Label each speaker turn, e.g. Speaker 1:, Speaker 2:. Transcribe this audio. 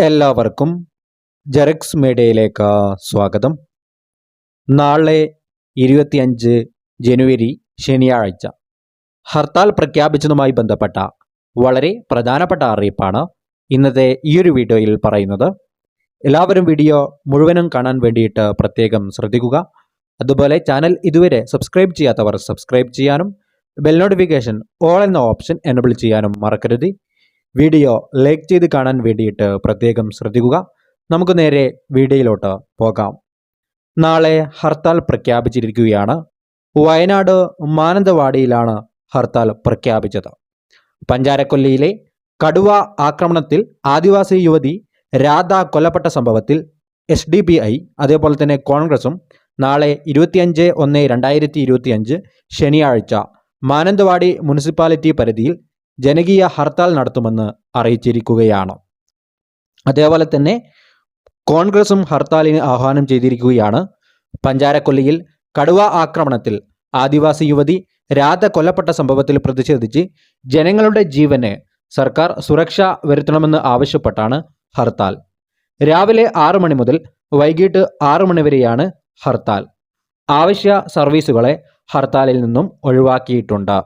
Speaker 1: എല്ലാവർക്കും ജെറിക്സ് മീഡിയയിലേക്ക് സ്വാഗതം. നാളെ 25 ജനുവരി ശനിയാഴ്ച ഹർത്താൽ പ്രഖ്യാപിച്ചതുമായി ബന്ധപ്പെട്ട വളരെ പ്രധാനപ്പെട്ട അറിയിപ്പാണ് ഇന്നത്തെ ഈ ഒരു വീഡിയോയിൽ പറയുന്നത്. എല്ലാവരും വീഡിയോ മുഴുവനും കാണാൻ വേണ്ടിയിട്ട് പ്രത്യേകം ശ്രദ്ധിക്കുക. അതുപോലെ ചാനൽ ഇതുവരെ സബ്സ്ക്രൈബ് ചെയ്യാത്തവർ സബ്സ്ക്രൈബ് ചെയ്യാനും ബെൽ നോട്ടിഫിക്കേഷൻ ഓൾ എന്ന ഓപ്ഷൻ എനബിൾ ചെയ്യാനും മറക്കരുത്. വീഡിയോ ലൈക്ക് ചെയ്ത് കാണാൻ വേണ്ടിയിട്ട് പ്രത്യേകം ശ്രദ്ധിക്കുക. നമുക്ക് നേരെ വീഡിയോയിലോട്ട് പോകാം. നാളെ ഹർത്താൽ പ്രഖ്യാപിച്ചിരിക്കുകയാണ്. വയനാട് മാനന്തവാടിയിലാണ് ഹർത്താൽ പ്രഖ്യാപിച്ചത്. പഞ്ചാരക്കൊല്ലിയിലെ കടുവ ആക്രമണത്തിൽ ആദിവാസി യുവതി രാധ കൊല്ലപ്പെട്ട സംഭവത്തിൽ SDPI അതേപോലെ തന്നെ കോൺഗ്രസും നാളെ 25/1/2025 ശനിയാഴ്ച മാനന്തവാടി മുനിസിപ്പാലിറ്റി പരിധിയിൽ ജനകീയ ഹർത്താൽ നടത്തുമെന്ന് അറിയിച്ചിരിക്കുകയാണ്. അതേപോലെ തന്നെ കോൺഗ്രസും ഹർത്താലിന് ആഹ്വാനം ചെയ്തിരിക്കുകയാണ്. പഞ്ചാരക്കൊല്ലിയിൽ കടുവ ആക്രമണത്തിൽ ആദിവാസി യുവതി രാധ കൊല്ലപ്പെട്ട സംഭവത്തിൽ പ്രതിഷേധിച്ച് ജനങ്ങളുടെ ജീവന് സർക്കാർ സുരക്ഷ വരുത്തണമെന്ന് ആവശ്യപ്പെട്ടാണ് ഹർത്താൽ. രാവിലെ 6 മണി മുതൽ വൈകിട്ട് 6 മണി വരെയാണ് ഹർത്താൽ. അവശ്യ സർവീസുകളെ ഹർത്താലിൽ നിന്നും ഒഴിവാക്കിയിട്ടുണ്ട്.